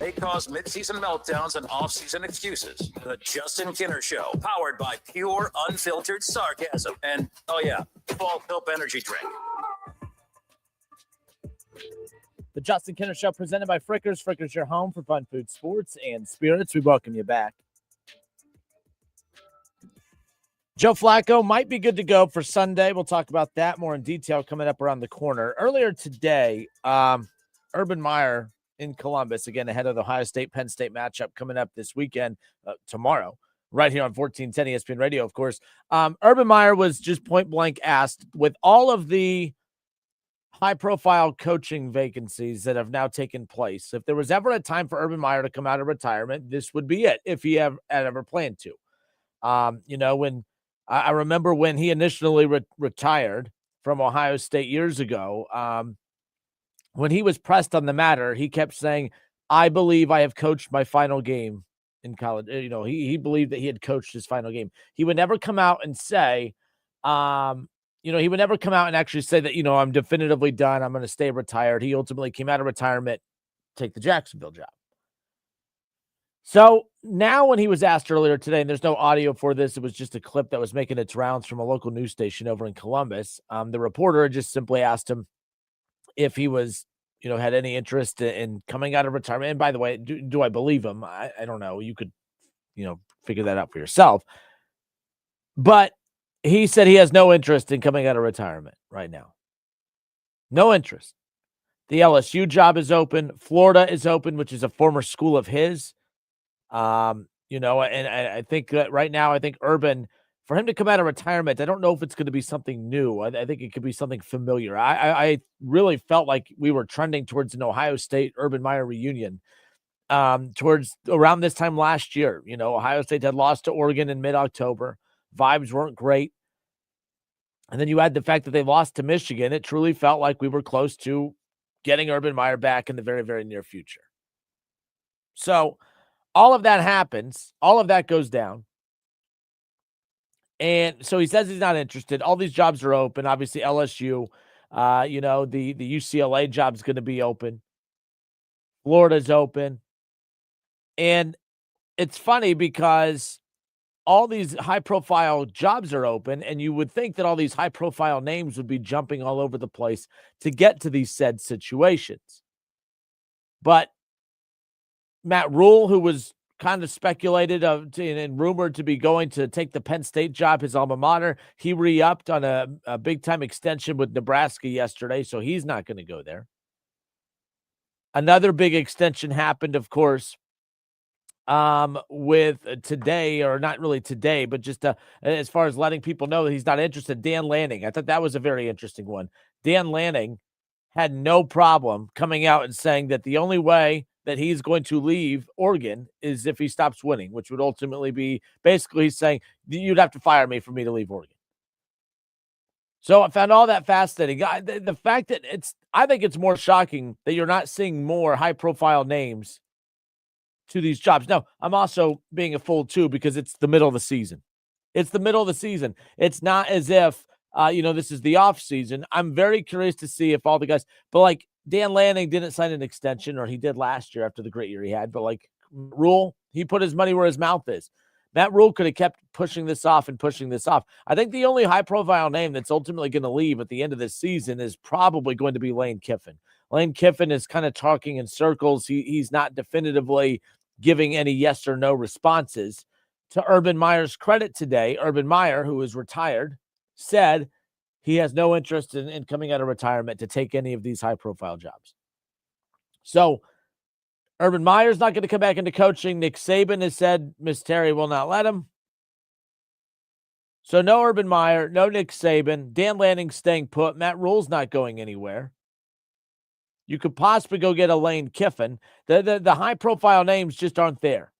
They cause mid-season meltdowns and off-season excuses. The Justin Kinner Show, powered by pure, unfiltered sarcasm. And, oh yeah, Fall Help Energy Drink. The Justin Kinner Show, presented by Frickers. Frickers, your home for fun, food, sports, and spirits. We welcome you back. Joe Flacco might be good to go for Sunday. We'll talk about that more in detail coming up around the corner. Earlier today, Urban Meyer in Columbus, again, ahead of the Ohio State-Penn State matchup coming up this weekend, tomorrow, right here on 1410 ESPN Radio, of course. Urban Meyer was just point-blank asked, with all of the high-profile coaching vacancies that have now taken place, if there was ever a time for Urban Meyer to come out of retirement, this would be it, if he had ever planned to. When I remember when he initially retired from Ohio State years ago, when he was pressed on the matter, he kept saying, I believe I have coached my final game in college. He believed that he had coached his final game. He would never come out and say, he would never come out and actually say that, I'm definitively done. I'm going to stay retired. He ultimately came out of retirement, take the Jacksonville job. So now when he was asked earlier today, and there's no audio for this, it was just a clip that was making its rounds from a local news station over in Columbus. The reporter just simply asked him if he was, had any interest in coming out of retirement. And by the way, do I believe him? I don't know. You could, figure that out for yourself. But he said he has no interest in coming out of retirement right now. No interest. The LSU job is open. Florida is open, which is a former school of his. And I think that right now, Urban, for him to come out of retirement, I don't know if it's going to be something new. I think it could be something familiar. I really felt like we were trending towards an Ohio State Urban Meyer reunion towards around this time last year. Ohio State had lost to Oregon in mid-October. Vibes weren't great. And then you add the fact that they lost to Michigan. It truly felt like we were close to getting Urban Meyer back in the very, very near future. So all of that happens. All of that goes down. And so he says he's not interested. All these jobs are open. Obviously, LSU, the UCLA job's going to be open. Florida's open. And it's funny because all these high-profile jobs are open, and you would think that all these high-profile names would be jumping all over the place to get to these said situations. But Matt Rule, who was kind of speculated and rumored to be going to take the Penn State job, his alma mater, he re-upped on a big-time extension with Nebraska yesterday, so he's not going to go there. Another big extension happened, of course, with today, or not really today, but just as far as letting people know that he's not interested. Dan Lanning, I thought that was a very interesting one. Dan Lanning had no problem coming out and saying that the only way that he's going to leave Oregon is if he stops winning, which would ultimately be basically saying you'd have to fire me for me to leave Oregon. So I found all that fascinating. The fact that I think it's more shocking that you're not seeing more high-profile names to these jobs. Now, I'm also being a fool too because it's the middle of the season. It's the middle of the season. It's not as if, this is the off season. I'm very curious to see if all the guys, but like Dan Lanning didn't sign an extension, or he did last year after the great year he had. But like Rule, he put his money where his mouth is. Matt Rule could have kept pushing this off and pushing this off. I think the only high-profile name that's ultimately going to leave at the end of this season is probably going to be Lane Kiffin. Lane Kiffin is kind of talking in circles. He's not definitively giving any yes or no responses. To Urban Meyer's credit today, Urban Meyer, who is retired, said he has no interest in coming out of retirement to take any of these high-profile jobs. So Urban Meyer's not going to come back into coaching. Nick Saban has said Miss Terry will not let him. So no Urban Meyer, no Nick Saban. Dan Lanning staying put. Matt Rule's not going anywhere. You could possibly go get a Lane Kiffin. The high-profile names just aren't there,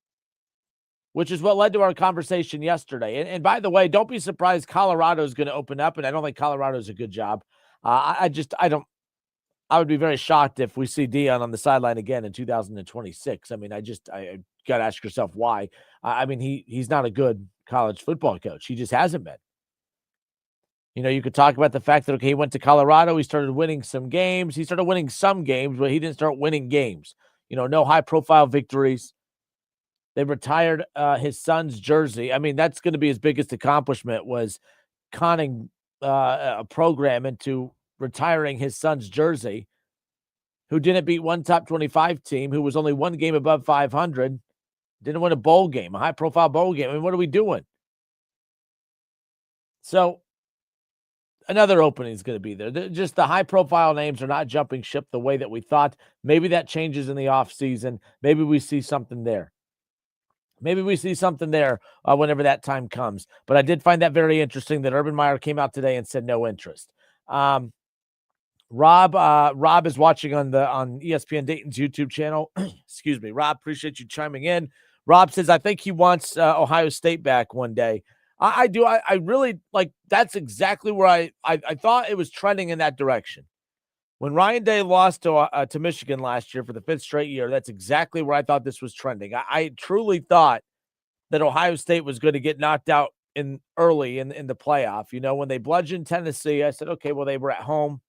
which is what led to our conversation yesterday. And by the way, don't be surprised Colorado's going to open up, and I don't think Colorado's a good job. I would be very shocked if we see Deion on the sideline again in 2026. I mean, I got to ask yourself why. He's not a good college football coach. He just hasn't been. You could talk about the fact that, okay, he went to Colorado. He started winning some games. He started winning some games, but he didn't start winning games. no high-profile victories. They retired his son's jersey. I mean, that's going to be his biggest accomplishment, was conning a program into retiring his son's jersey, who didn't beat one top 25 team, who was only one game above 500, didn't win a bowl game, a high-profile bowl game. I mean, what are we doing? So another opening is going to be there. Just the high-profile names are not jumping ship the way that we thought. Maybe that changes in the offseason. Maybe we see something there. Whenever that time comes. But I did find that very interesting that Urban Meyer came out today and said no interest. Rob is watching on ESPN Dayton's YouTube channel. Excuse me. Rob, appreciate you chiming in. Rob says, I think he wants Ohio State back one day. I do. I really like, that's exactly where I thought it was trending in that direction. When Ryan Day lost to Michigan last year for the 5th straight year, that's exactly where I thought this was trending. I truly thought that Ohio State was going to get knocked out early in the playoff. When they bludgeoned Tennessee, I said, okay, well, they were at home.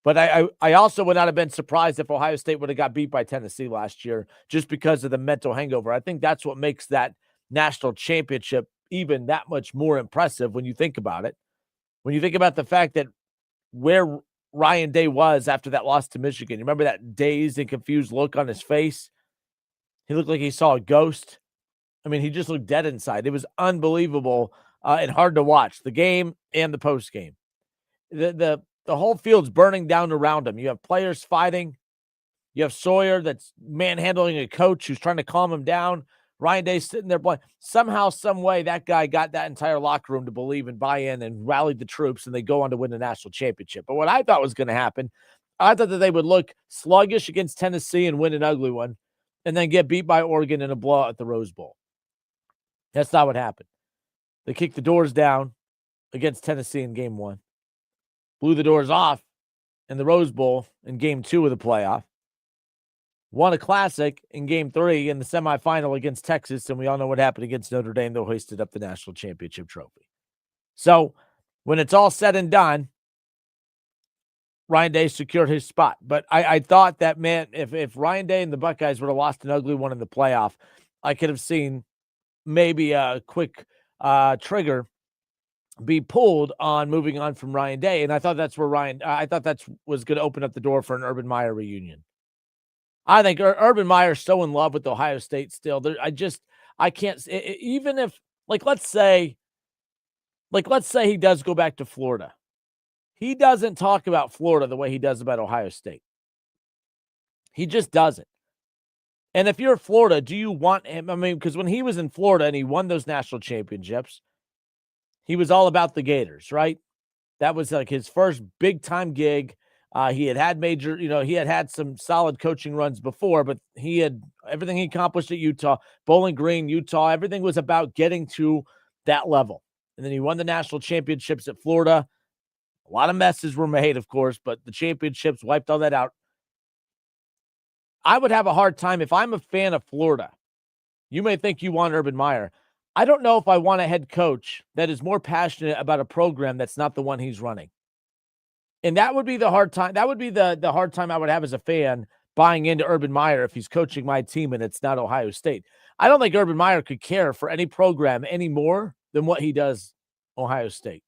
But I also would not have been surprised if Ohio State would have got beat by Tennessee last year, just because of the mental hangover. I think that's what makes that national championship even that much more impressive when you think about it. When you think about the fact that where Ryan Day was after that loss to Michigan, you remember that dazed and confused look on his face? He looked like he saw a ghost. I mean, he just looked dead inside. It was unbelievable and hard to watch, the game and the post game. The whole field's burning down around him. You have players fighting. You have Sawyer that's manhandling a coach who's trying to calm him down. Ryan Day sitting there playing. Somehow, some way, that guy got that entire locker room to believe and buy in and rallied the troops, and they go on to win the national championship. But what I thought was going to happen, I thought that they would look sluggish against Tennessee and win an ugly one, and then get beat by Oregon in a blowout at the Rose Bowl. That's not what happened. They kicked the doors down against Tennessee in game 1. Blew the doors off in the Rose Bowl in game 2 of the playoff. Won a classic in game 3 in the semifinal against Texas, and we all know what happened against Notre Dame. They hoisted up the national championship trophy. So when it's all said and done, Ryan Day secured his spot. But I thought that, man, if Ryan Day and the Buckeyes would have lost an ugly one in the playoff, I could have seen maybe a quick trigger be pulled on moving on from Ryan Day. And I thought that's where I thought that was going to open up the door for an Urban Meyer reunion. I think Urban Meyer's so in love with Ohio State still. I can't, even if, let's say he does go back to Florida. He doesn't talk about Florida the way he does about Ohio State. He just doesn't. And if you're Florida, do you want him? I mean, because when he was in Florida and he won those national championships, he was all about the Gators, right? That was like his first big time gig. He had major, he had some solid coaching runs before, but he had everything he accomplished at Utah, Bowling Green, Utah. Everything was about getting to that level. And then he won the national championships at Florida. A lot of messes were made, of course, but the championships wiped all that out. I would have a hard time if I'm a fan of Florida. You may think you want Urban Meyer. I don't know if I want a head coach that is more passionate about a program that's not the one he's running. And that would be the hard time. That would be the hard time I would have as a fan buying into Urban Meyer if he's coaching my team and it's not Ohio State. I don't think Urban Meyer could care for any program any more than what he does Ohio State.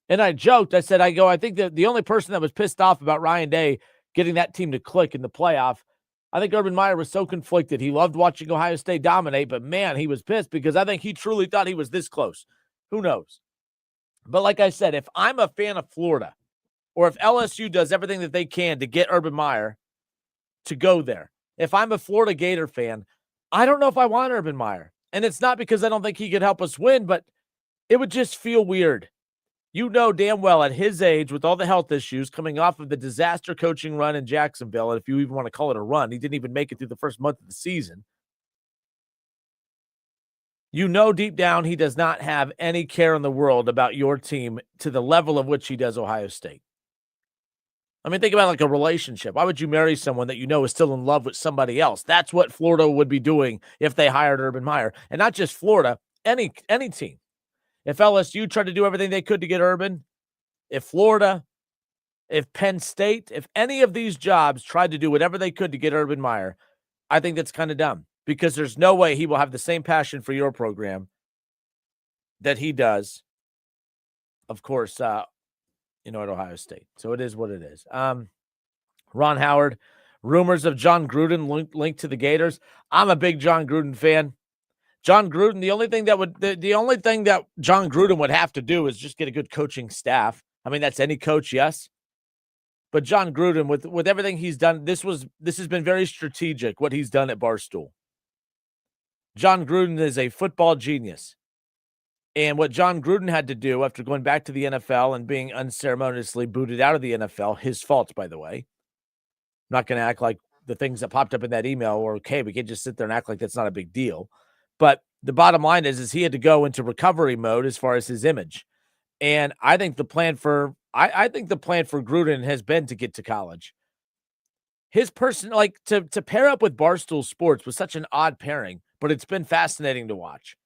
And I joked, I think that the only person that was pissed off about Ryan Day getting that team to click in the playoff, I think Urban Meyer was so conflicted. He loved watching Ohio State dominate, but man, he was pissed because I think he truly thought he was this close. Who knows? But like I said, if I'm a fan of Florida, or if LSU does everything that they can to get Urban Meyer to go there, if I'm a Florida Gator fan, I don't know if I want Urban Meyer. And it's not because I don't think he could help us win, but it would just feel weird. You know damn well at his age, with all the health issues, coming off of the disaster coaching run in Jacksonville, and if you even want to call it a run, he didn't even make it through the first month of the season. You know deep down he does not have any care in the world about your team to the level of which he does Ohio State. I mean, think about like a relationship. Why would you marry someone that you know is still in love with somebody else? That's what Florida would be doing if they hired Urban Meyer. And not just Florida, any team. If LSU tried to do everything they could to get Urban, if Florida, if Penn State, if any of these jobs tried to do whatever they could to get Urban Meyer, I think that's kind of dumb because there's no way he will have the same passion for your program that he does, of course, at Ohio State. So it is what it is. Ron Howard, rumors of John Gruden linked to the Gators. I'm a big John Gruden fan. John Gruden, the only thing that John Gruden would have to do is just get a good coaching staff. I mean, that's any coach, yes. But John Gruden, with everything he's done, this has been very strategic, what he's done at Barstool. John Gruden is a football genius. And what John Gruden had to do after going back to the NFL and being unceremoniously booted out of the NFL, his fault, by the way. I'm not going to act like the things that popped up in that email were okay. We can't just sit there and act like that's not a big deal. But the bottom line is he had to go into recovery mode as far as his image. And I think the plan for Gruden has been to get to college. His person, like to pair up with Barstool Sports was such an odd pairing, but it's been fascinating to watch.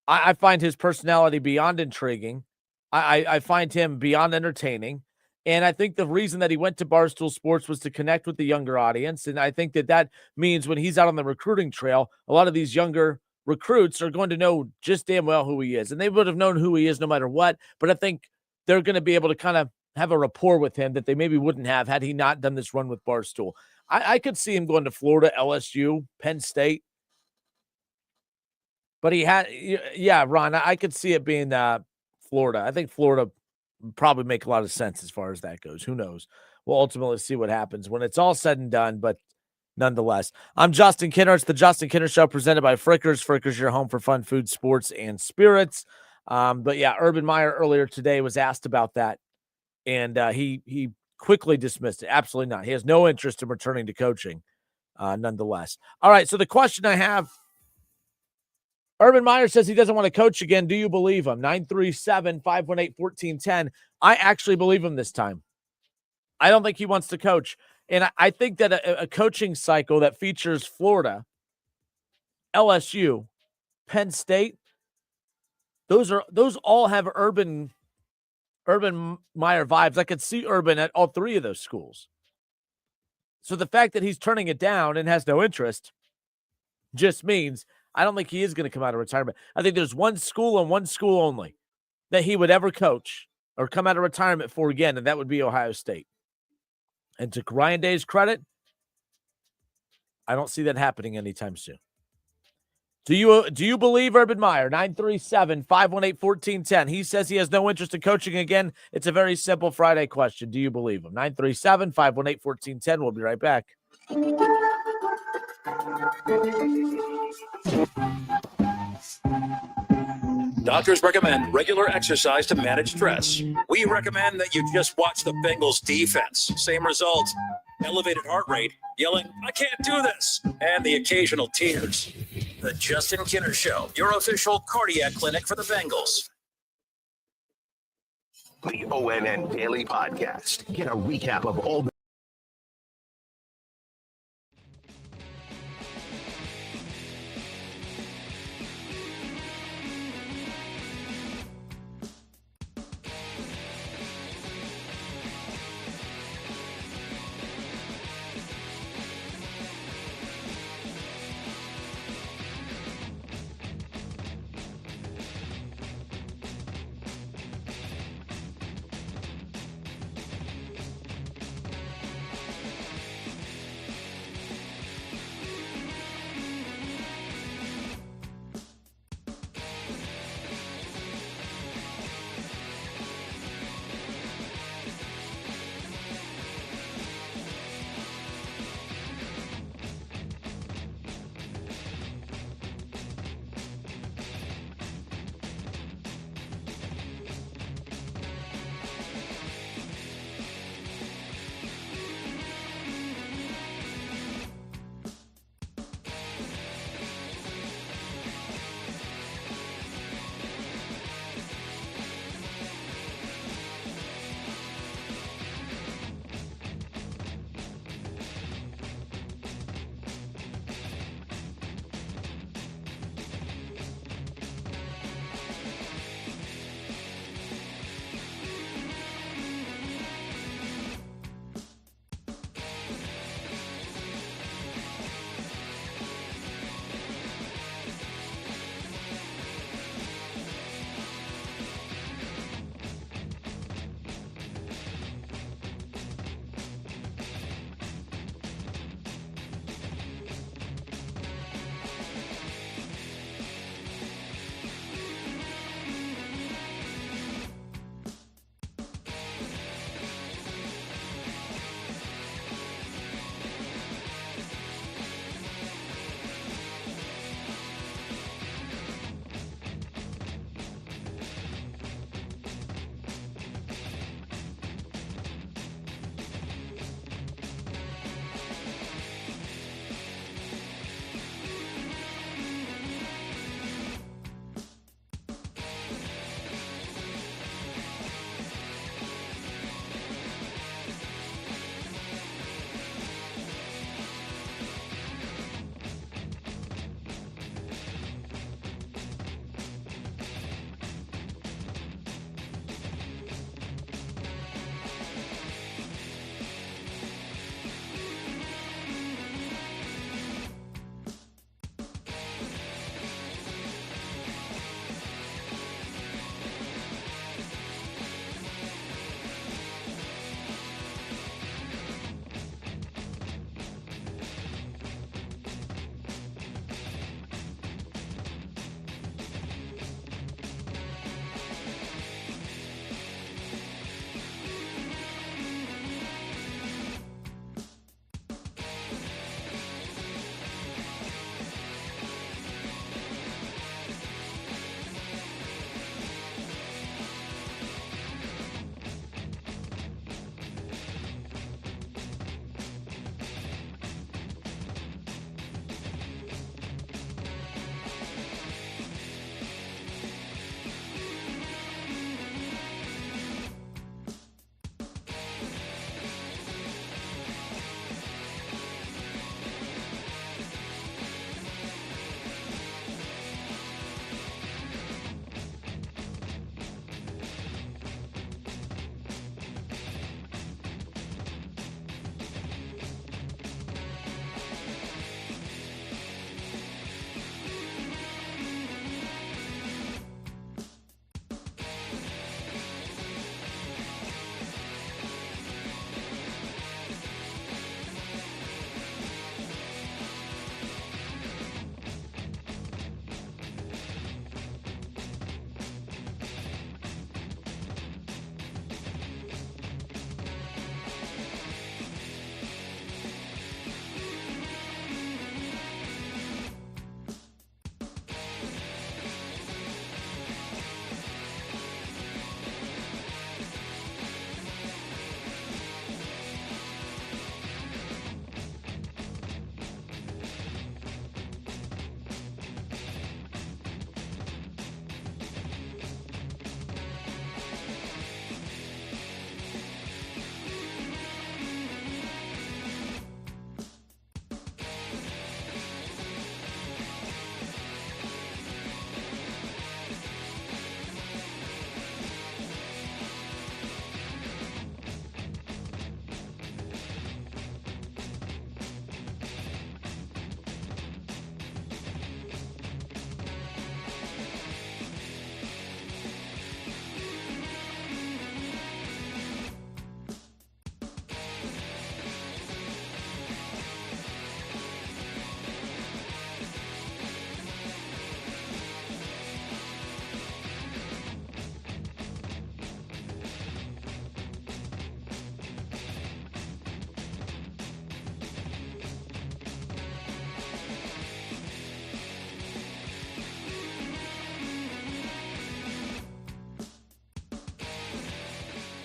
I find his personality beyond intriguing. I find him beyond entertaining. And I think the reason that he went to Barstool Sports was to connect with the younger audience. And I think that means when he's out on the recruiting trail, a lot of these younger recruits are going to know just damn well who he is. And they would have known who he is no matter what. But I think they're going to be able to kind of have a rapport with him that they maybe wouldn't have had he not done this run with Barstool. I could see him going to Florida, LSU, Penn State. But Ron, I could see it being Florida. I think Florida would probably make a lot of sense as far as that goes. Who knows? We'll ultimately see what happens when it's all said and done, but nonetheless. I'm Justin Kinner. It's the Justin Kinner Show presented by Frickers. Frickers, your home for fun, food, sports, and spirits. But yeah, Urban Meyer earlier today was asked about that, and he quickly dismissed it. Absolutely not. He has no interest in returning to coaching, nonetheless. All right, so the question I have, Urban Meyer says he doesn't want to coach again. Do you believe him? 937-518-1410. I actually believe him this time. I don't think he wants to coach. And I think that a coaching cycle that features Florida, LSU, Penn State, those all have Urban Meyer vibes. I could see Urban at all three of those schools. So the fact that he's turning it down and has no interest just means I don't think he is going to come out of retirement. I think there's one school and one school only that he would ever coach or come out of retirement for again, and that would be Ohio State. And to Ryan Day's credit, I don't see that happening anytime soon. Do you believe Urban Meyer? 937-518-1410. He says he has no interest in coaching again. It's a very simple Friday question. Do you believe him? 937-518-1410. We'll be right back. Doctors recommend regular exercise to manage stress. We recommend that you just watch the Bengals defense. Same result. Elevated heart rate, yelling, "I can't do this," and the occasional tears. The Justin Kinner Show, your official cardiac clinic for the Bengals. The ONN Daily Podcast. Get a recap of all the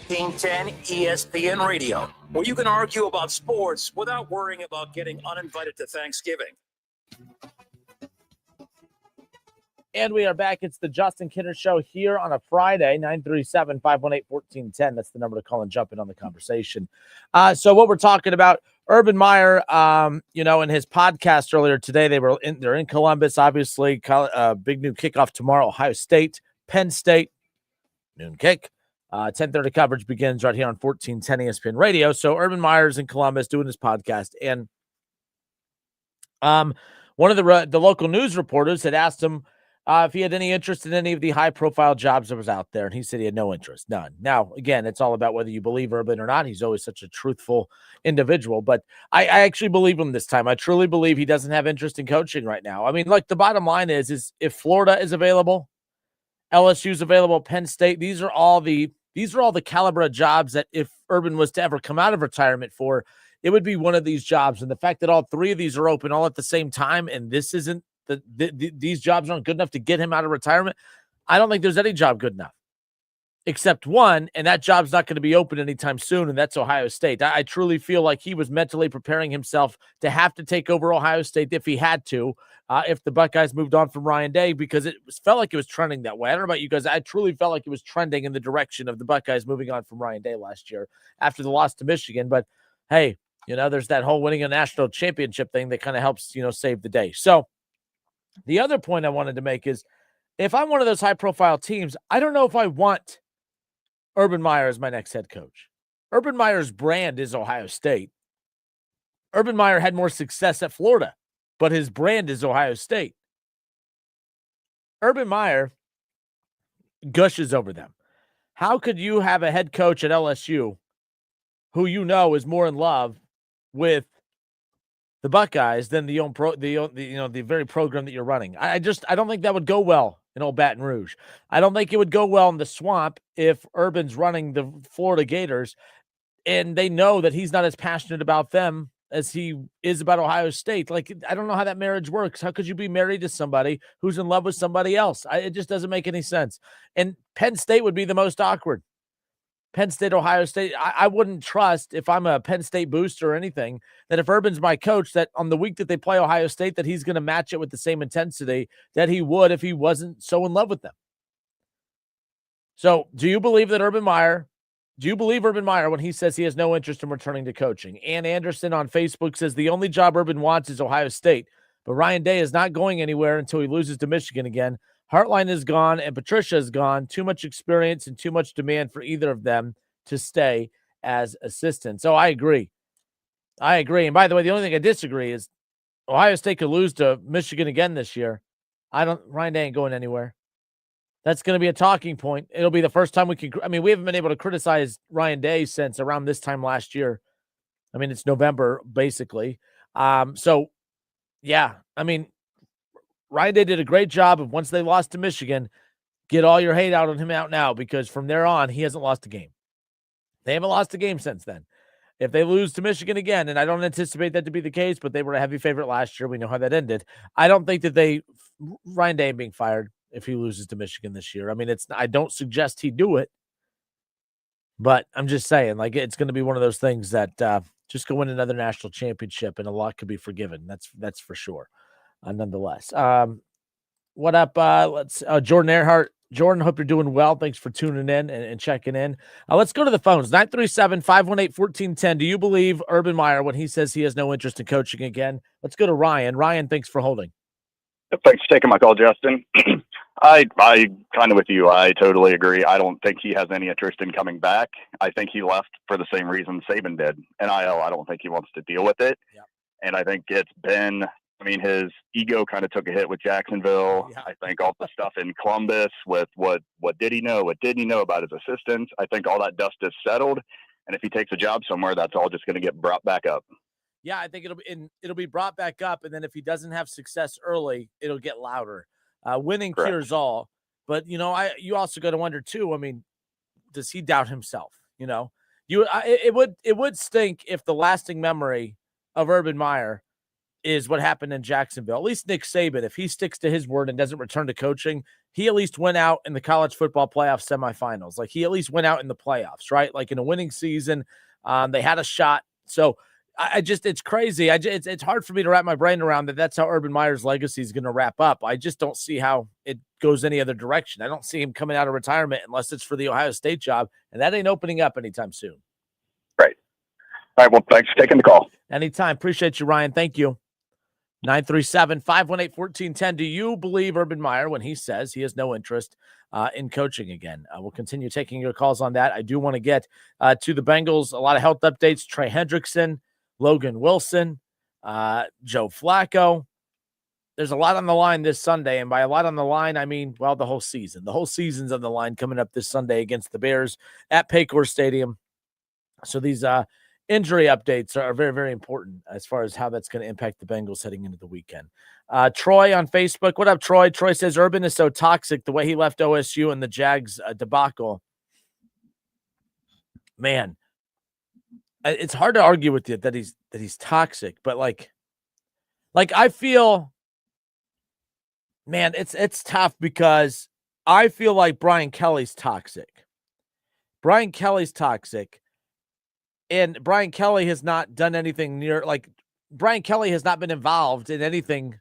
1410 ESPN Radio, where you can argue about sports without worrying about getting uninvited to Thanksgiving. And we are back. It's the Justin Kinner Show here on a Friday, 937-518-1410. That's the number to call and jump in on the conversation. So what we're talking about, Urban Meyer, in his podcast earlier today, they're in Columbus, obviously. Big new kickoff tomorrow, Ohio State, Penn State, noon kick. 10:30 coverage begins right here on 1410 ESPN Radio. So Urban Meyer's in Columbus doing his podcast. And one of the local news reporters had asked him if he had any interest in any of the high-profile jobs that was out there, and he said he had no interest, none. Now, again, it's all about whether you believe Urban or not. He's always such a truthful individual, but I actually believe him this time. I truly believe he doesn't have interest in coaching right now. I mean, look, the bottom line is if Florida is available, LSU's available, Penn State, these are all the caliber of jobs that if Urban was to ever come out of retirement for, it would be one of these jobs. And the fact that all three of these are open all at the same time, and this isn't these jobs aren't good enough to get him out of retirement, I don't think there's any job good enough except one, and that job's not going to be open anytime soon, and that's Ohio State. I truly feel like he was mentally preparing himself to have to take over Ohio State if he had to, if the Buckeyes moved on from Ryan Day, because it felt like it was trending that way. I don't know about you guys. I truly felt like it was trending in the direction of the Buckeyes moving on from Ryan Day last year after the loss to Michigan. But, hey, there's that whole winning a national championship thing that kind of helps, save the day. So the other point I wanted to make is if I'm one of those high-profile teams, I don't know if I want Urban Meyer as my next head coach. Urban Meyer's brand is Ohio State. Urban Meyer had more success at Florida, but his brand is Ohio State. Urban Meyer gushes over them. How could you have a head coach at LSU who is more in love with the Buckeyes than the very program that you're running? I don't think that would go well in old Baton Rouge. I don't think it would go well in the Swamp if Urban's running the Florida Gators and they know that he's not as passionate about them as he is about Ohio State. Like, I don't know how that marriage works. How could you be married to somebody who's in love with somebody else? It just doesn't make any sense. And Penn State would be the most awkward. Penn State, Ohio State, I wouldn't trust, if I'm a Penn State booster or anything, that if Urban's my coach, that on the week that they play Ohio State, that he's going to match it with the same intensity that he would if he wasn't so in love with them. So do you believe Urban Meyer when he says he has no interest in returning to coaching? Ann Anderson on Facebook says the only job Urban wants is Ohio State, but Ryan Day is not going anywhere until he loses to Michigan again. Hartline is gone and Patricia is gone. Too much experience and too much demand for either of them to stay as assistants. So I agree. And by the way, the only thing I disagree is Ohio State could lose to Michigan again this year. Ryan Day ain't going anywhere. That's going to be a talking point. It'll be the first time we haven't been able to criticize Ryan Day since around this time last year. I mean, it's November basically. So yeah, Ryan Day did a great job of, once they lost to Michigan, get all your hate out on him out now, because from there on, he hasn't lost a game. They haven't lost a game since then. If they lose to Michigan again, and I don't anticipate that to be the case, but they were a heavy favorite last year. We know how that ended. I don't think that Ryan Day being fired if he loses to Michigan this year. I don't suggest he do it, but I'm just saying, it's going to be one of those things that just go win another national championship and a lot could be forgiven. That's for sure. Nonetheless, what up? Jordan Earhart. Jordan, hope you're doing well. Thanks for tuning in and checking in. Let's go to the phones. 937-518-1410. Do you believe Urban Meyer when he says he has no interest in coaching again? Let's go to Ryan. Ryan, thanks for holding. Thanks for taking my call, Justin. I kind of with you. I totally agree. I don't think he has any interest in coming back. I think he left for the same reason Saban did. NIL, I don't think he wants to deal with it. Yep. And I think it's been, his ego kind of took a hit with Jacksonville. Yeah. I think all the stuff in Columbus with what did he know? What didn't he know about his assistants? I think all that dust is settled. And if he takes a job somewhere, that's all just going to get brought back up. Yeah, I think it'll be brought back up. And then if he doesn't have success early, it'll get louder. Winning Correct. Cures all. But, you also got to wonder too, does he doubt himself? It would stink if the lasting memory of Urban Meyer is what happened in Jacksonville. At least Nick Saban, if he sticks to his word and doesn't return to coaching, he at least went out in the college football playoff semifinals. Like, he at least went out in the playoffs, right? Like, in a winning season, they had a shot. So it's crazy. It's hard for me to wrap my brain around that. That's how Urban Meyer's legacy is going to wrap up. I just don't see how it goes any other direction. I don't see him coming out of retirement unless it's for the Ohio State job, and that ain't opening up anytime soon. Right. All right. Well, thanks for taking the call. Anytime. Appreciate you, Ryan. Thank you. 937-518-1410. Do you believe Urban Meyer when he says he has no interest in coaching again? We'll continue taking your calls on that. I do want to get to the Bengals. A lot of health updates. Trey Hendrickson, Logan Wilson, Joe Flacco. There's a lot on the line this Sunday, and by a lot on the line, I mean, well, the whole season. The whole season's on the line coming up this Sunday against the Bears at Paycor Stadium. So these injury updates are very, very important as far as how that's going to impact the Bengals heading into the weekend. Troy on Facebook. What up, Troy? Troy says Urban is so toxic the way he left OSU and the Jags debacle. Man, it's hard to argue with you that he's toxic, but like I feel, man, it's tough because I feel like Brian Kelly's toxic. Brian Kelly's toxic. And Brian Kelly has not done anything Brian Kelly has not been involved in anything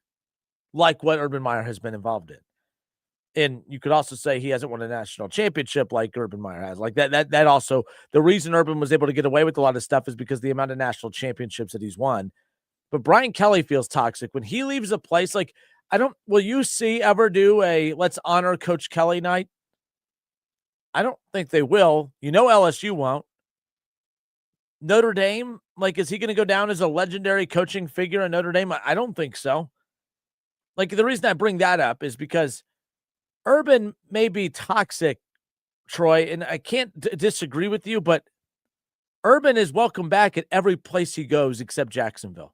like what Urban Meyer has been involved in. And you could also say he hasn't won a national championship like Urban Meyer has. Like that also, the reason Urban was able to get away with a lot of stuff is because the amount of national championships that he's won. But Brian Kelly feels toxic when he leaves a place. Like, will you ever do a let's honor Coach Kelly night? I don't think they will. LSU won't. Notre Dame, is he going to go down as a legendary coaching figure in Notre Dame? I don't think so. The reason I bring that up is because Urban may be toxic, Troy, and I can't disagree with you, but Urban is welcome back at every place he goes except Jacksonville.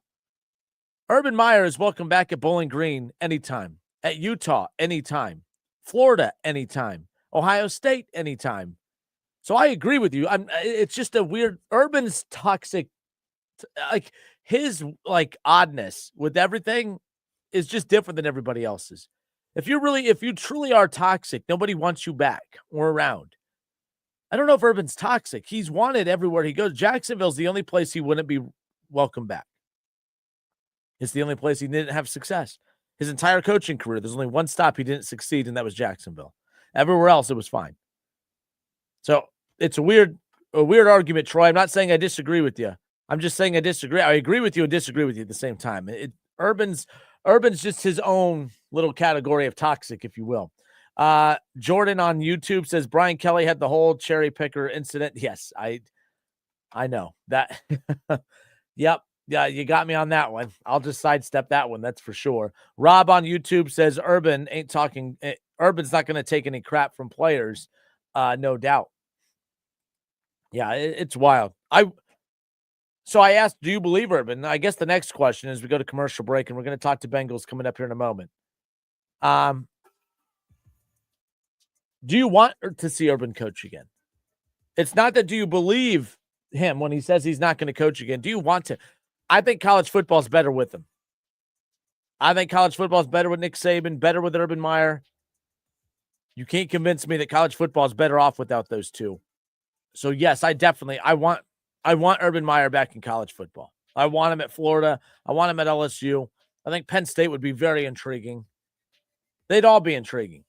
Urban Meyer is welcome back at Bowling Green anytime, at Utah anytime, Florida anytime, Ohio State anytime. So I agree with you. It's just a weird. Urban's toxic, his oddness with everything is just different than everybody else's. If you truly are toxic, nobody wants you back or around. I don't know if Urban's toxic. He's wanted everywhere he goes. Jacksonville's the only place he wouldn't be welcome back. It's the only place he didn't have success. His entire coaching career, there's only one stop he didn't succeed, and that was Jacksonville. Everywhere else, it was fine. So it's a weird argument, Troy. I'm not saying I disagree with you. I'm just saying I disagree. I agree with you and disagree with you at the same time. Urban's just his own little category of toxic, if you will. Jordan on YouTube says Brian Kelly had the whole cherry picker incident. Yes, I know that. Yep. Yeah, you got me on that one. I'll just sidestep that one. That's for sure. Rob on YouTube says Urban's not going to take any crap from players. No doubt. Yeah, it's wild. So I asked, do you believe Urban? I guess the next question is we go to commercial break, and we're going to talk to Bengals coming up here in a moment. Do you want to see Urban coach again? It's not that do you believe him when he says he's not going to coach again. Do you want to? I think college football is better with him. I think college football is better with Nick Saban, better with Urban Meyer. You can't convince me that college football is better off without those two. So yes, I want Urban Meyer back in college football. I want him at Florida. I want him at LSU. I think Penn State would be very intriguing. They'd all be intriguing.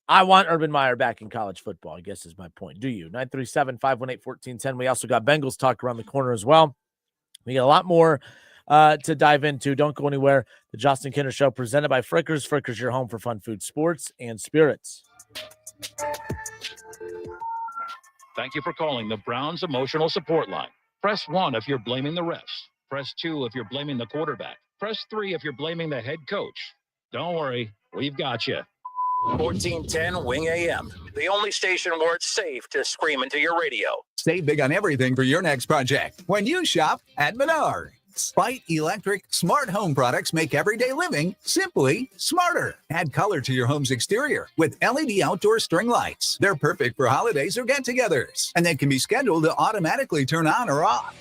I want Urban Meyer back in college football, I guess is my point. Do you? 937-518-1410. We also got Bengals talk around the corner as well. We got a lot more to dive into. Don't go anywhere. The Justin Kinner Show presented by Frickers. Frickers, your home for fun food, sports, and spirits. Thank you for calling the Browns Emotional Support Line. Press 1 if you're blaming the refs. Press 2 if you're blaming the quarterback. Press 3 if you're blaming the head coach. Don't worry, we've got you. 1410 Wing AM, the only station where it's safe to scream into your radio. Save big on everything for your next project when you shop at Menards. Spite Electric smart home products make everyday living simply smarter. Add color to your home's exterior with LED outdoor string lights. They're perfect for holidays or get-togethers, and they can be scheduled to automatically turn on or off.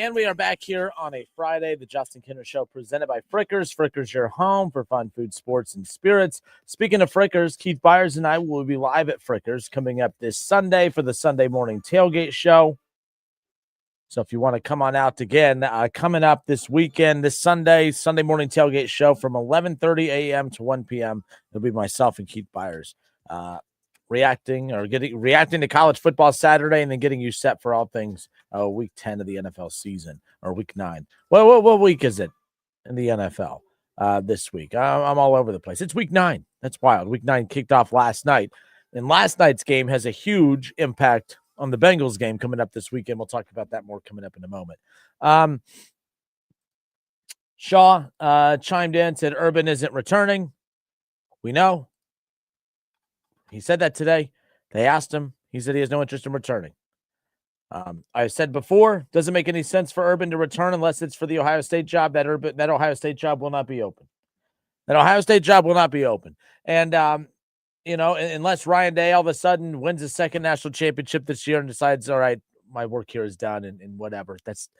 And we are back here on a Friday, the Justin Kinner Show, presented by Frickers. Frickers, your home for fun, food, sports, and spirits. Speaking of Frickers, Keith Byers and I will be live at Frickers coming up this Sunday for the Sunday morning tailgate show. So if you want to come on out again, coming up this weekend, this Sunday morning tailgate show from 11:30 a.m. to 1 p.m., it'll be myself and Keith Byers reacting to college football Saturday and then getting you set for all things week 10 of the NFL season, or week 9. What week is it in the NFL this week? I'm all over the place. It's week 9. That's wild. Week 9 kicked off last night, and last night's game has a huge impact on the Bengals game coming up this weekend. We'll talk about that more coming up in a moment. Shaw chimed in, said Urban isn't returning. We know. He said that today. They asked him. He said he has no interest in returning. I said before, doesn't make any sense for Urban to return unless it's for the Ohio State job. That Ohio State job will not be open. That Ohio State job will not be open. And, unless Ryan Day all of a sudden wins his second national championship this year and decides, all right, my work here is done and whatever. That's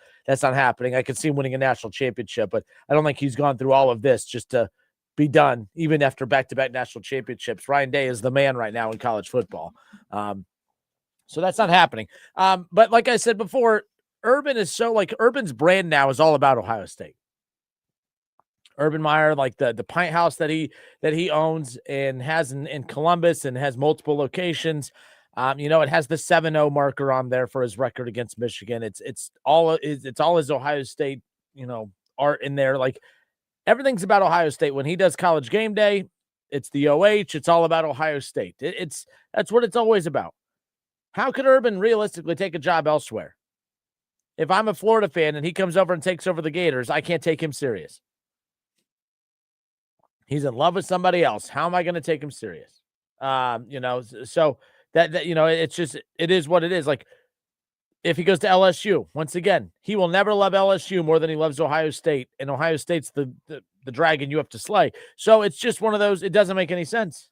not happening. I could see him winning a national championship, but I don't think he's gone through all of this just to be done, even after back-to-back national championships. Ryan Day is the man right now in college football. So that's not happening. But like I said before, Urban's brand now is all about Ohio State. Urban Meyer, like the pint house that he owns and has in Columbus and has multiple locations. It has the 7-0 marker on there for his record against Michigan. It's all his Ohio State, art in there. Like, everything's about Ohio State. When he does College Game Day, it's the OH. It's all about Ohio State. That's what it's always about. How could Urban realistically take a job elsewhere? If I'm a Florida fan and he comes over and takes over the Gators, I can't take him serious. He's in love with somebody else. How am I going to take him serious? So that it's just, it is what it is. Like, if he goes to LSU, once again, he will never love LSU more than he loves Ohio State, and Ohio State's the dragon you have to slay. So it's just one of those, it doesn't make any sense.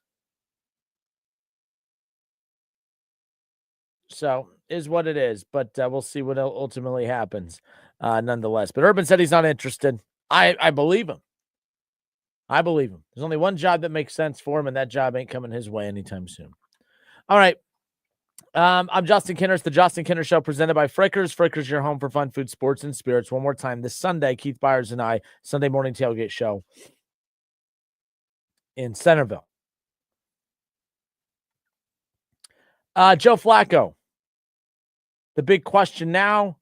So is what it is, but we'll see what ultimately happens nonetheless. But Urban said he's not interested. I believe him. I believe him. There's only one job that makes sense for him, and that job ain't coming his way anytime soon. All right. I'm Justin Kinner. It's the Justin Kinner Show presented by Frickers. Frickers, your home for fun, food, sports, and spirits. One more time this Sunday, Keith Byers and I, Sunday morning tailgate show in Centerville. Joe Flacco. The big question now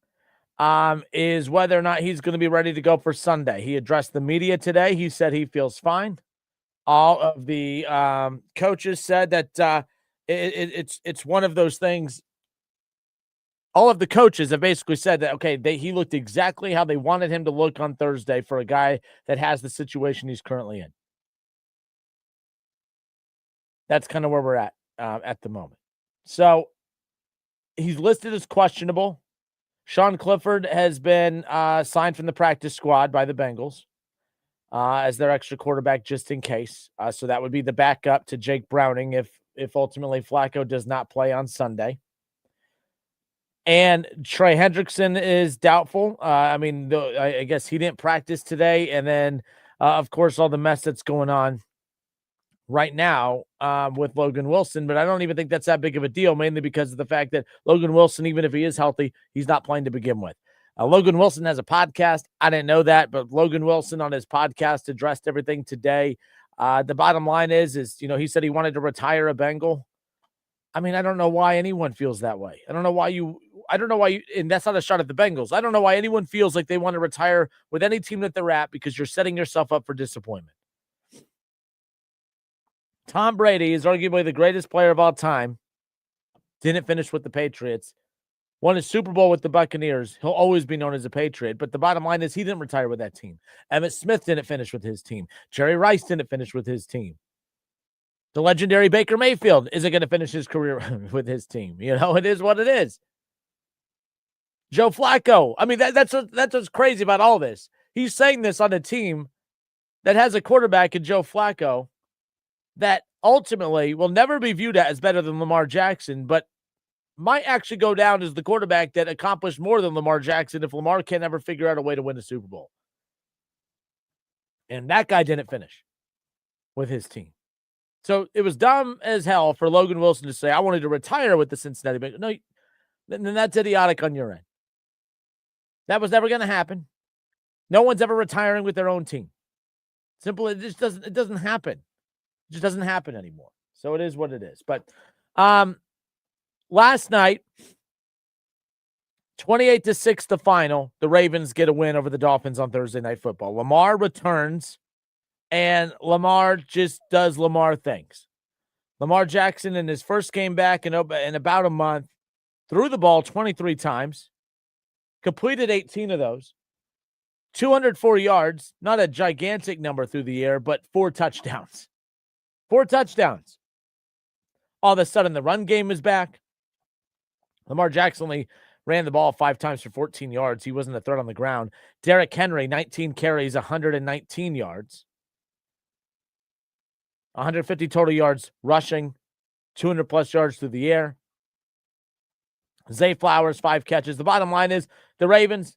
is whether or not he's going to be ready to go for Sunday. He addressed the media today. He said he feels fine. All of the coaches said that it's one of those things. All of the coaches have basically said that, okay, he looked exactly how they wanted him to look on Thursday for a guy that has the situation he's currently in. That's kind of where we're at the moment. So he's listed as questionable. Sean Clifford has been signed from the practice squad by the Bengals as their extra quarterback just in case. So that would be the backup to Jake Browning if ultimately Flacco does not play on Sunday. And Trey Hendrickson is doubtful. I guess he didn't practice today. And then, of course, all the mess that's going on right now with Logan Wilson. But I don't even think that's that big of a deal, mainly because of the fact that Logan Wilson, even if he is healthy, he's not playing to begin with. Logan Wilson has a podcast. I didn't know that, but Logan Wilson on his podcast addressed everything today. The bottom line is, he said he wanted to retire a Bengal. I mean, I don't know why anyone feels that way. I don't know why you, and that's not a shot at the Bengals. I don't know why anyone feels like they want to retire with any team that they're at, because you're setting yourself up for disappointment. Tom Brady is arguably the greatest player of all time. Didn't finish with the Patriots. Won a Super Bowl with the Buccaneers. He'll always be known as a Patriot. But the bottom line is he didn't retire with that team. Emmitt Smith didn't finish with his team. Jerry Rice didn't finish with his team. The legendary Baker Mayfield isn't going to finish his career with his team. It is what it is. Joe Flacco. I mean, that's what's crazy about all this. He's saying this on a team that has a quarterback in Joe Flacco that ultimately will never be viewed as better than Lamar Jackson, but might actually go down as the quarterback that accomplished more than Lamar Jackson if Lamar can't ever figure out a way to win a Super Bowl. And that guy didn't finish with his team. So it was dumb as hell for Logan Wilson to say, I wanted to retire with the Cincinnati Bengals. No, then that's idiotic on your end. That was never going to happen. No one's ever retiring with their own team. Simple. It doesn't happen. It just doesn't happen anymore. So it is what it is. But last night, 28-6 the final. The Ravens get a win over the Dolphins on Thursday Night Football. Lamar returns, and Lamar just does Lamar things. Lamar Jackson, in his first game back in about a month, threw the ball 23 times, completed 18 of those, 204 yards, not a gigantic number through the air, but 4 touchdowns. 4 touchdowns. All of a sudden, the run game is back. Lamar Jackson only ran the ball 5 times for 14 yards. He wasn't a threat on the ground. Derrick Henry, 19 carries, 119 yards. 150 total yards rushing, 200-plus yards through the air. Zay Flowers, 5 catches. The bottom line is the Ravens,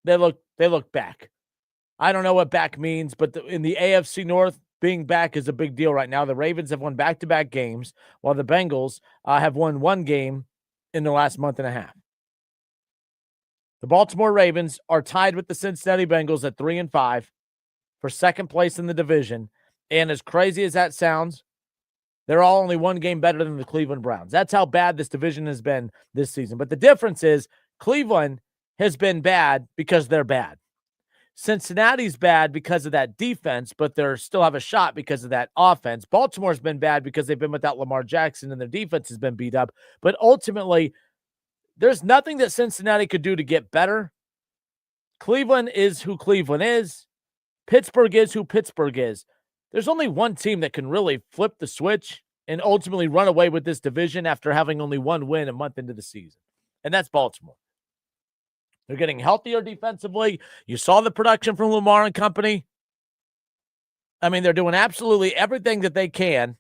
they look back. I don't know what back means, but in the AFC North, being back is a big deal right now. The Ravens have won back-to-back games, while the Bengals have won 1 game in the last month and a half. The Baltimore Ravens are tied with the Cincinnati Bengals at 3-5 for second place in the division. And as crazy as that sounds, they're all only 1 game better than the Cleveland Browns. That's how bad this division has been this season. But the difference is Cleveland has been bad because they're bad. Cincinnati's bad because of that defense, but they still have a shot because of that offense. Baltimore's been bad because they've been without Lamar Jackson and their defense has been beat up. But ultimately, there's nothing that Cincinnati could do to get better. Cleveland is who Cleveland is. Pittsburgh is who Pittsburgh is. There's only one team that can really flip the switch and ultimately run away with this division after having only 1 win a month into the season, and that's Baltimore. They're getting healthier defensively. You saw the production from Lamar and company. I mean, they're doing absolutely everything that they can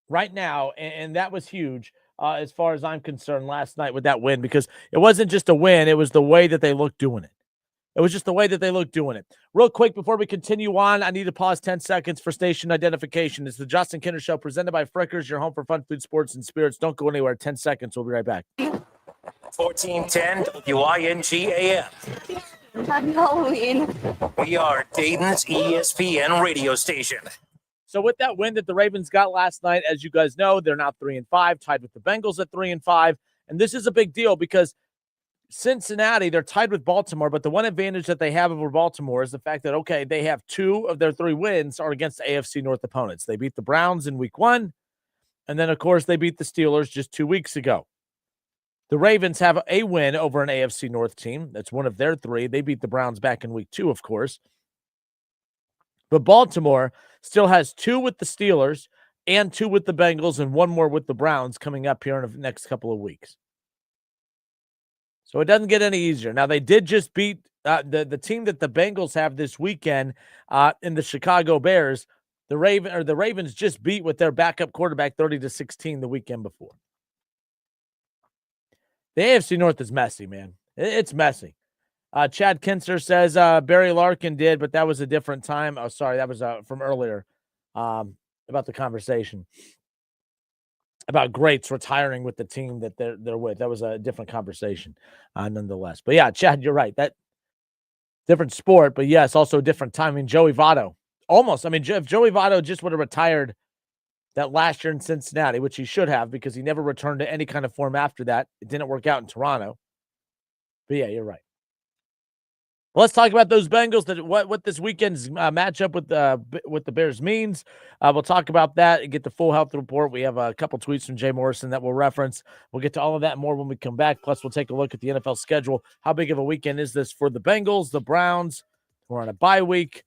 right now, and that was huge as far as I'm concerned last night with that win, because it wasn't just a win, it was the way that they looked doing it. It was just the way that they looked doing it. Real quick, before we continue on, I need to pause 10 seconds for station identification. It's the Justin Kinner Show presented by Frickers, your home for fun, food, sports, and spirits. Don't go anywhere. 10 seconds. We'll be right back. 1410 WINGAM. Happy Halloween. We are Dayton's ESPN radio station. So with that win that the Ravens got last night, as you guys know, they're now 3-5, tied with the Bengals at 3-5. And this is a big deal because Cincinnati, they're tied with Baltimore, but the one advantage that they have over Baltimore is the fact that, okay, they have 2 of their 3 wins are against AFC North opponents. They beat the Browns in week 1, and then, of course, they beat the Steelers just 2 weeks ago. The Ravens have a win over an AFC North team. That's one of their 3. They beat the Browns back in week 2, of course. But Baltimore still has 2 with the Steelers and 2 with the Bengals and 1 more with the Browns coming up here in the next couple of weeks. So it doesn't get any easier. Now, they did just beat the team that the Bengals have this weekend in the Chicago Bears. The Ravens just beat with their backup quarterback 30-16 the weekend before. The AFC North is messy, man. It's messy. Chad Kinser says Barry Larkin did, but that was a different time. Oh, sorry, that was from earlier about the conversation about greats retiring with the team that they're with. That was a different conversation, nonetheless. But yeah, Chad, you're right. That different sport, but yes, also a different time. I mean, Joey Votto, almost. I mean, if Joey Votto just would have retired that last year in Cincinnati, which he should have because he never returned to any kind of form after that. It didn't work out in Toronto. But yeah, you're right. Well, let's talk about those Bengals. What this weekend's matchup with the Bears means. We'll talk about that and get the full health report. We have a couple tweets from Jay Morrison that we'll reference. We'll get to all of that and more when we come back. Plus, we'll take a look at the NFL schedule. How big of a weekend is this for the Bengals, the Browns? We're on a bye week.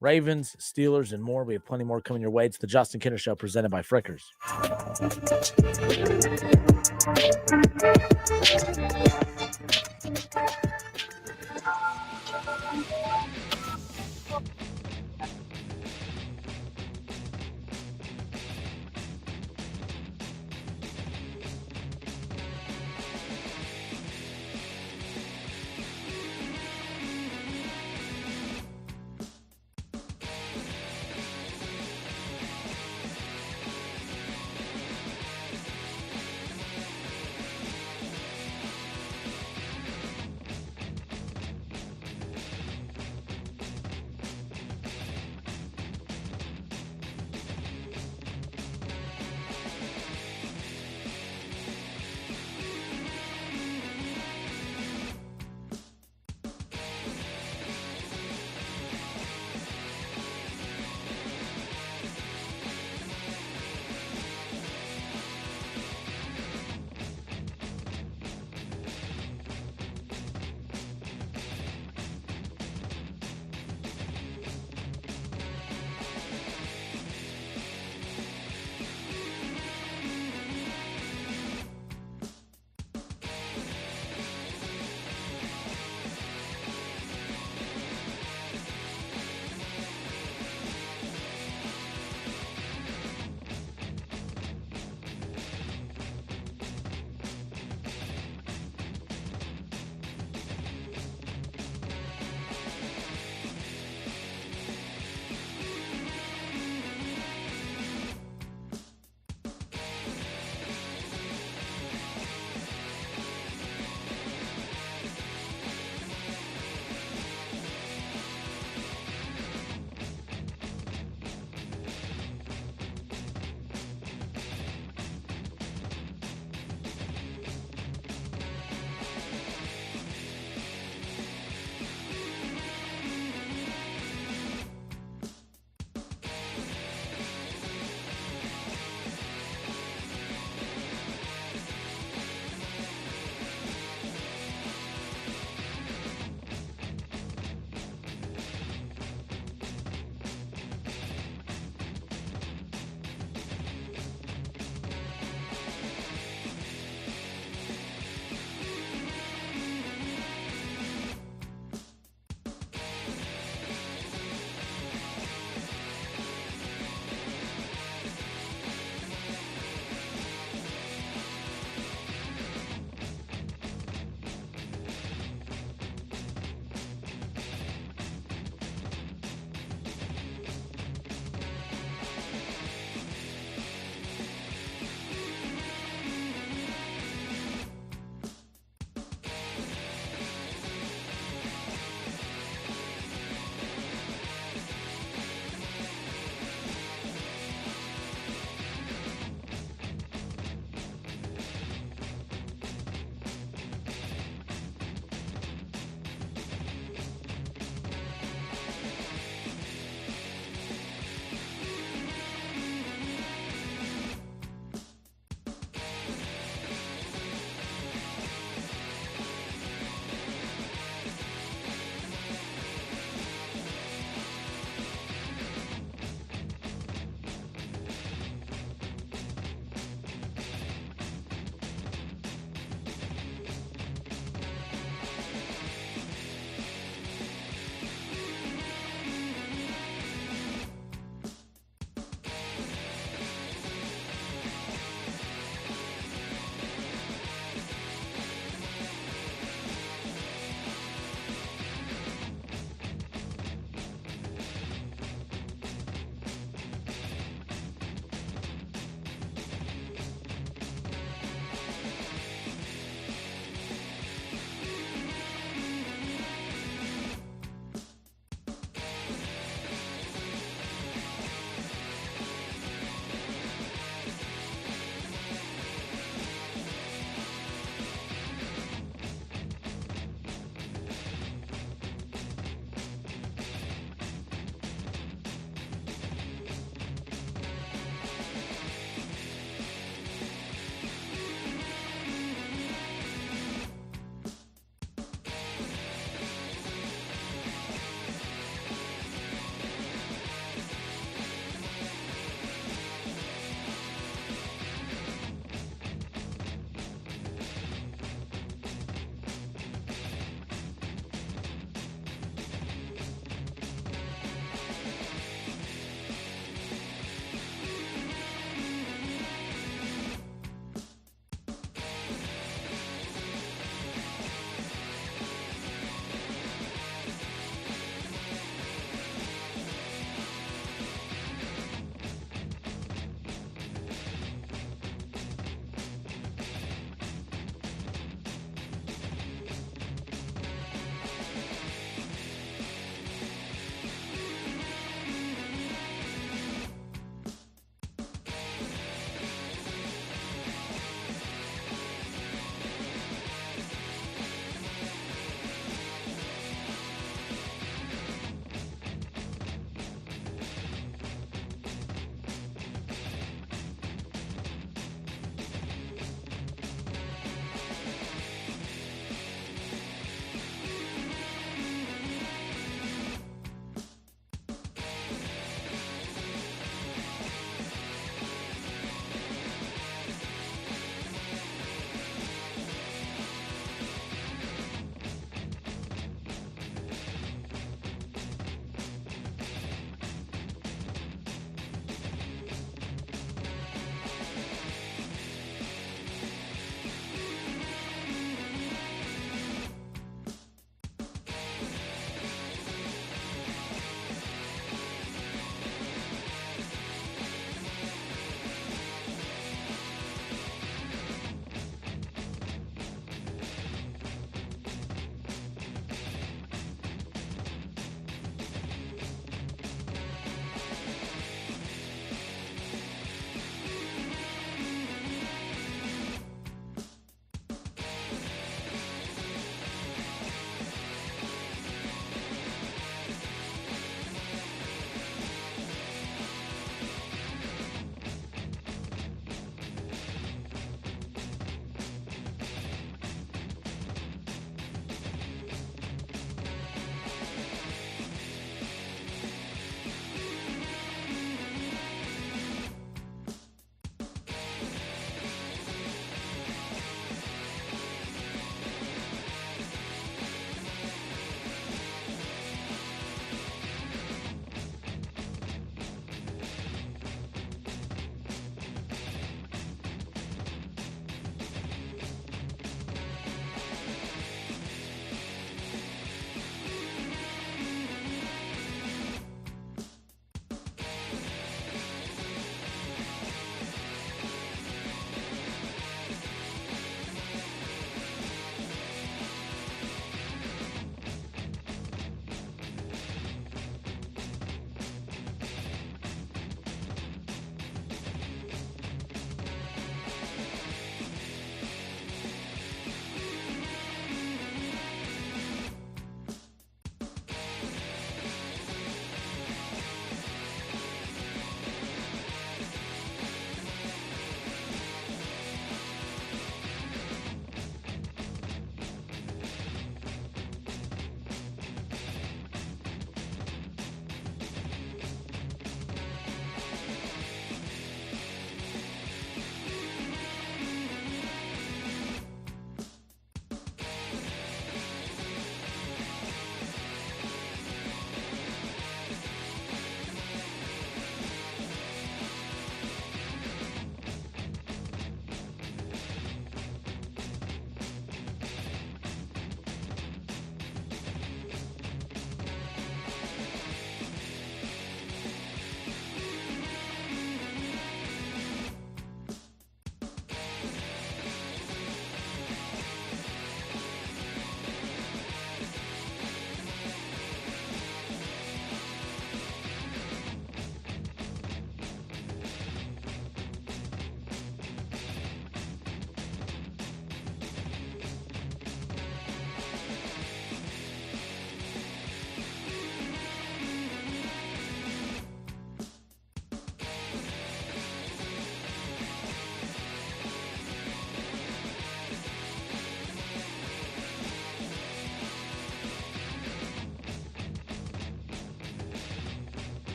Ravens, Steelers, and more. We have plenty more coming your way. It's the Justin Kinner Show presented by Frickers.